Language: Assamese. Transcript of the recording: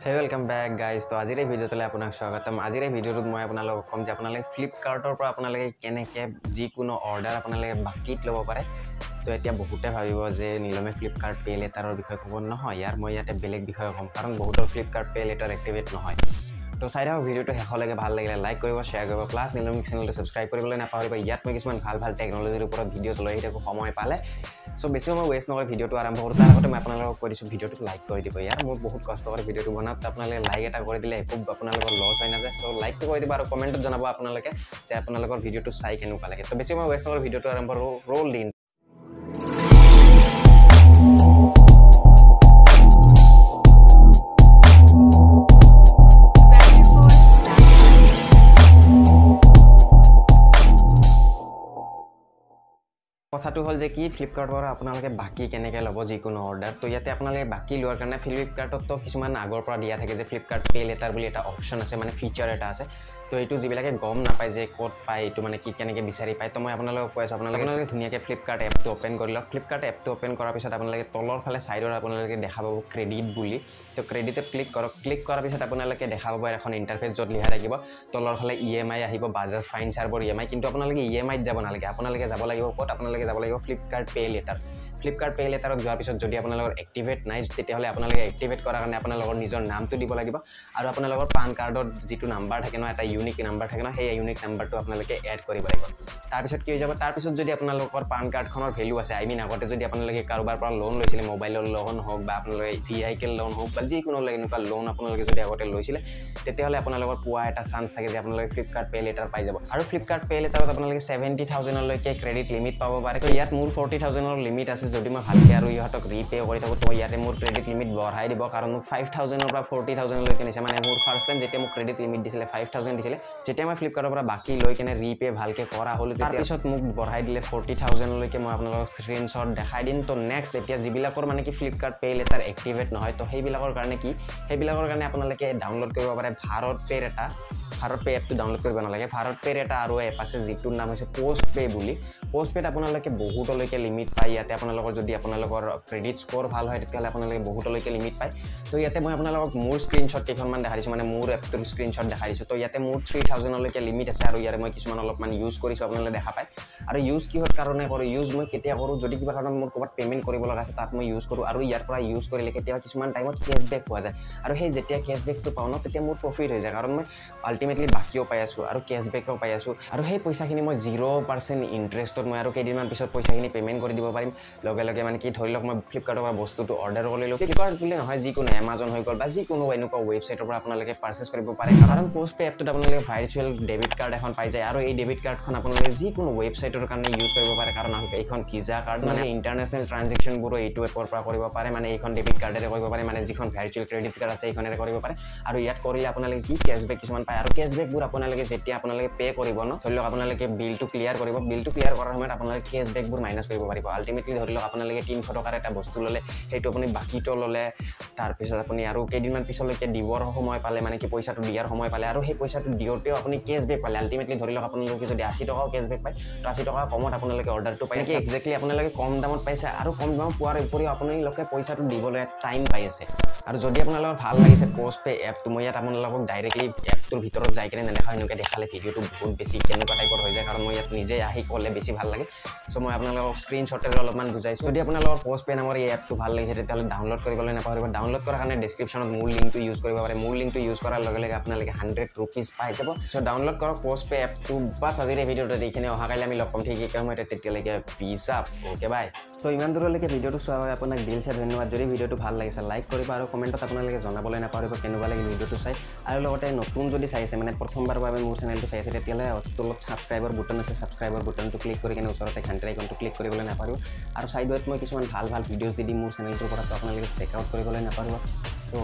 Hey, welcome back guys. तो আজিৰ এই ভিডিঅ'টোলৈ আপোনাক স্বাগতম। আজিৰ এই ভিডিঅ'টোত মই আপোনালোকক ক'ম যে আপোনালোকে ফ্লিপকাৰ্টৰ পৰা আপোনালোকে কেনেকৈ যিকোনো অৰ্ডাৰ আপোনালোকে বাকিত ল'ব পাৰে। তো এতিয়া বহুতে ভাবিব যে নীলমে ফ্লিপকাৰ্ট পে লেটাৰৰ বিষয়ে ক'ব নহয়, ইয়াৰ মই ইয়াতে বেলেগ বিষয়ে ক'ম কাৰণ বহুতৰ ফ্লিপকাৰ্ট পে লেটাৰ এক্টিভেট নহয়। তো চাই থাকক ভিডিঅ'টো শেষলৈকে ভাল লাগিলে লাইক কৰিব, শ্বেয়াৰ কৰিব, প্লাছ নীলমিক চেনেলটো ছাবস্ক্ৰাইব কৰিবলৈ নাপাহৰিব। ইয়াত মই কিছুমান ভাল টেকন'লজিৰ ওপৰত ভিডিঅ'জ লৈ আহি থাকোঁ সময় পালে। সো বেছি সময় ৱেষ্ট নকৰি ভিডিঅ'টো আৰম্ভ কৰোঁ। তাৰ আগতে মই আপোনালোকক কৈ দিছোঁ ভিডিঅ'টো লাইক কৰি দিব। ইয়াৰ মোৰ বহুত কষ্ট কৰি ভিডিঅ'টো বনাওঁতে আপোনালোকে লাইক এটা কৰি দিলে একো আপোনালোকৰ লছ হৈ নাযায়। সো লাইকটো কৰি দিব আৰু কমেণ্টত জনাব আপোনালোকে যে আপোনালোকৰ ভিডিঅ'টো চাই কেনেকুৱা লাগে। তো বেছি সময় ৱেষ্ট নকৰি ভিডিঅ'টো আৰম্ভ কৰোঁ। ৰোল দিন। কথাটো হ'ল যে কি ফ্লিপকাৰ্টৰ পৰা আপোনালোকে বাকি কেনেকৈ ল'ব যিকোনো অৰ্ডাৰ। তো ইয়াতে আপোনালোকে বাকি লোৱাৰ কাৰণে ফ্লিপকাৰ্টতো কিছুমান আগৰ পৰা দিয়া থাকে যে ফ্লিপকাৰ্ট পে লেটাৰ বুলি এটা অপশ্যন আছে, মানে ফিচাৰ এটা আছে। তো এইটো যিবিলাকে গম নাপায় যে ক'ত পায়, এইটো মানে কি কেনেকৈ বিচাৰি পায়, তো মই আপোনালোকক কৈ আছোঁ আপোনালোকে ধুনীয়াকৈ ফ্লিপকাৰ্ট এপটো অ'পেন কৰি লওক। ফ্লিপকাৰ্ট এপটো অ'পেন কৰাৰ পিছত আপোনালোকে তলৰ ফালে ছাইডত আপোনালোকে দেখা পাব ক্ৰেডিট বুলি। তো ক্ৰেডিটত ক্লিক কৰক। ক্লিক কৰাৰ পিছত আপোনালোকে দেখা পাব এখন ইণ্টাৰফেচ য'ত লিখা থাকিব তলৰ ফালে EMI আহিব, বাজাজ ফাইনেন্সৰ EMI। কিন্তু আপোনালোকে EMIত যাব নালাগে, আপোনালোকে যাব লাগিব ক'ত, আপোনালোকে যাব লাগিব Flipkart pay later. Flipkart pay লেটাৰত যোৱাৰ পিছত যদি আপোনালোকৰ এক্টিভেট নাই তেতিয়াহ'লে আপোনালোকে এক্টিভেট কৰাৰ কাৰণে আপোনালোকৰ নিজৰ নামটো দিব লাগিব আৰু আপোনালোকৰ পান কাৰ্ডৰ যিটো নাম্বাৰ থাকে ন, এটা ইউনিক নাম্বাৰ থাকে ন, সেই ইউনিক নাম্বাৰটো আপোনালোকে এড কৰিব লাগিব। তাৰপিছত কি হৈ যাব, তাৰপিছত যদি আপোনালোকৰ পান কাৰ্ডখনৰ ভেলু আছে, আগতে যদি আপোনালোকে কাৰোবাৰ পৰা লোন লৈছিলে, মোবাইলৰ লোন হওক বা আপোনালোকে ভেহিকেল লোন হওক বা যিকোনো এনেকুৱা লোন আপোনালোকে যদি আগতে লৈছিলে, তেতিয়াহ'লে আপোনালোকৰ পোৱা এটা চান্স থাকে যে আপোনালোকে ফ্লিপকাৰ্ট পে লেটাৰ পাই যাব। আৰু ফ্লিপকাৰ্ট পে লেটাৰত আপোনালোকে 70,000লৈকে ক্ৰেডিট লিমিট পাব পাৰে। তো ইয়াত মোৰ 40,000ৰ লিমিট আছে। যদি মই ভালকৈ আৰু ইহঁতক ৰিপে কৰি থাকোঁ তো ইয়াতে মোৰ ক্ৰেডিট লিমিট বঢ়াই দিব, কাৰণ মোক 5,000ৰ পৰা 40,000লৈকে নিছে। মানে মোৰ ফাৰ্ষ্ট টাইম যেতিয়া মোক ক্ৰেডিট লিমিট দিছিলে 5,000 দিছিলে, যেতিয়া মই ফ্লিপকাৰ্টৰ পৰা বাকী লৈ কেনে ৰিপে ভালকৈ কৰা হ'লোঁ, তাৰপিছত মোক বঢ়াই দিলে 40,000লৈকে। মই আপোনালোকক স্ক্ৰীনশ্বট দেখাই দিম। তো নেক্সট এতিয়া যিবিলাকৰ মানে কি ফ্লিপকাৰ্ট পে লেটাৰ এক্টিভেট নহয়, তো সেইবিলাকৰ কাৰণে কি, সেইবিলাকৰ কাৰণে আপোনালোকে ডাউনলোড কৰিব পাৰে ভাৰত পে এপটো ডাউনলোড কৰিব নালাগে। ভাৰত পেৰ এটা আৰু এপ আছে যিটোৰ নাম হৈছে পোষ্ট পে বুলি। পোষ্ট পেত আপোনালোকে বহুতলৈকে লিমিট পায়। ইয়াতে আপোনালোকৰ যদি আপোনালোকৰ ক্ৰেডিট স্ক'ৰ ভাল হয় তেতিয়াহ'লে আপোনালোকে বহুতলৈকে লিমিট পায়। তো ইয়াতে মই আপোনালোকক মোৰ স্ক্ৰীনশ্বট কেইখনমান দেখাই দিছোঁ, মানে মোৰ এপটোৰ স্ক্ৰীনশ্বট দেখাই দিছোঁ। তো ইয়াতে মোৰ 3,000লৈকে লিমিট আছে আৰু ইয়াৰে মই কিছুমান অলপমান ইউজ কৰিছোঁ, আপোনালোকে দেখা পায়। আৰু ইউজ কিহৰ কাৰণে কৰোঁ, মই কেতিয়া কৰোঁ, যদি কিবা কাৰণত মোৰ ক'ৰবাত পে'মেণ্ট কৰিব লগা আছে তাত মই ইউজ কৰোঁ। আৰু ইয়াৰ পৰা ইউজ কৰিলে কেতিয়াবা কিছুমান টাইমত কেছবেক পোৱা যায়। আৰু সেই যেতিয়া কেছবেকটো পাওঁ ন, তেতিয়া মোৰ প্ৰফিট হৈ যায়, কাৰণ মই আল্টিমেটলি বাকীও পাই আছোঁ আৰু কেছবেকো পাই আছোঁ। আৰু সেই পইচাখিনি মই 0% ইণ্টাৰেষ্টত মই আৰু কেইদিনমান পিছত পইচাখিনি পে'মেণ্ট কৰি দিব পাৰিম লগে মানে কি, ধৰি লওক মই ফ্লিপকাৰ্টৰ পৰা বস্তুটো অৰ্ডাৰ কৰিলোঁ, ফ্লিপকাৰ্ট বুলি নহয় যিকোনো এমাজন হৈ গ'ল বা যিকোনো এনেকুৱা ৱেবছাইটৰ পৰা আপোনালোকে পাৰ্চেছ কৰিব পাৰে। কাৰণ পোষ্ট পে এপটোত আপোনালোকে ভাৰ্চুৱেল ডেবিট কাৰ্ড এখন পাই যায় আৰু এই ডেবিট কাৰ্ডখন আপোনালোকে যিকোনো ৱেবছাইটৰ কাৰণে ইউজ কৰিব পাৰে। কাৰণ এইখন ভিজা কাৰ্ড, মানে ইণ্টাৰনেশ্যনেল ট্ৰানজেকশ্যনবোৰো এইটো এপৰ পৰা কৰিব পাৰে, মানে এইখন ডেবিট কাৰ্ডেৰে কৰিব পাৰে, মানে যিখন ভাৰ্চুৱেল ক্ৰেডিট কাৰ্ড আছে এইখনেৰে কৰিব পাৰে। আৰু ইয়াত কৰিলে আপোনালোকে কি কেছবেক কিছুমান পায়। আৰু কেছবেকবোৰ আপোনালোকে যেতিয়া আপোনালোকে পে' কৰিব ন, ধৰি লওক আপোনালোকে বিলটো ক্লিয়াৰ কৰিব, বিলটো ক্লিয়াৰ কৰাৰ সময়ত আপোনালোকে কেছবেকবোৰ মাইনাছ কৰিব পাৰিব। আল্টিমেটলি ধৰি লওক আপোনালোকে 300 টকাৰ এটা বস্তু ল'লে, সেইটো আপুনি বাকীটো ল'লে, তাৰপিছত আপুনি আৰু কেইদিনমান পিছলৈকে দিবৰ সময় পালে, মানে কি পইচাটো দিয়াৰ সময় পালে, আৰু সেই পইচাটো দিওঁতেও আপুনি কেছবেক পালে। আল্টিমেটলি ধৰি লওক আপোনালোকে যদি 80 টকাও কেছবেক পায়, তো 80 টকা কমত আপোনালোকে অৰ্ডাৰটো পাই আছে। এক্সেক্টলি আপোনালোকে কম দামত পাইছে আৰু কম দামত পোৱাৰ উপৰিও আপোনালোকে পইচাটো দিবলৈ টাইম পাই আছে। আৰু যদি আপোনালোকৰ ভাল লাগিছে পোষ্ট পে এপটো, মই ইয়াত আপোনালোকক ডাইৰেক্টলি এপটোৰ ভিতৰত যাই কেনে নেদেখাওঁ, এনেকৈ দেখালে ভিডিঅ'টো বহুত বেছি কেনেকুৱা টাইপৰ হৈ যায়, কাৰণ মই ইয়াত নিজে আহি ক'লে বেছি ভাল লাগে। চ' মই আপোনালোকক স্ক্ৰীনশ্বটেৰে অলপমান বুজাইছোঁ। যদি আপোনালোকৰ পোষ্ট পে নামৰ এই এপটো ভাল লাগিছে তেতিয়াহ'লে ডাউনলোড কৰিবলৈ নাপাহৰিব। ডাউনলোড কৰাৰ কাৰণে ডেছক্ৰিপশ্যনত মোৰ লিংকটো ইউজ কৰিব পাৰে। মোৰ লিংকটো ইউজ কৰাৰ লগে লগে আপোনালোকে 100 rupees পাই যাব। চ' ডাউনলোড কৰক পোষ্ট পে এপটো। বাছ আজিৰ এই ভিডিঅ'টো এইখিনি, অহাকালি আমি লগ পাম ঠিক একে সময়তে, তেতিয়ালৈকে পিছ আপ, অ'কে বাই। ত' ইমান দূৰলৈকে ভিডিঅ'টো চোৱাৰ বাবে আপোনাক দিলছে ধন্যবাদ। যদি ভিডিঅ'টো ভাল লাগিছে লাইক কৰিব আৰু কমেণ্টত আপোনালোকে জনাবলৈ নাপাহৰিব কেনেকুৱা লাগিল ভিডিঅ'টো চাই। আৰু লগতে নতুন যদি চাইছে, মানে প্ৰথমবাৰৰ বাবে মোৰ চেনেলটো চাইছে, তেতিয়াহ'লে তলত ছাবস্ক্ৰাইবৰ বুটন আছে, ছাবস্ক্ৰাইবৰ বুটনটো ক্লিক কৰি কেনে ওচৰতে ঘণ্টাৰ আইকনটো ক্লিক কৰিবলৈ নাপাহৰিব। আৰু ছাইডত মই কিছুমান ভাল ভিডিঅ'জ দি দিম মোৰ চেনেলটোৰ পৰা, তো আপোনালোকে চেক আউট কৰিবলৈ নাপাহৰিব। চ'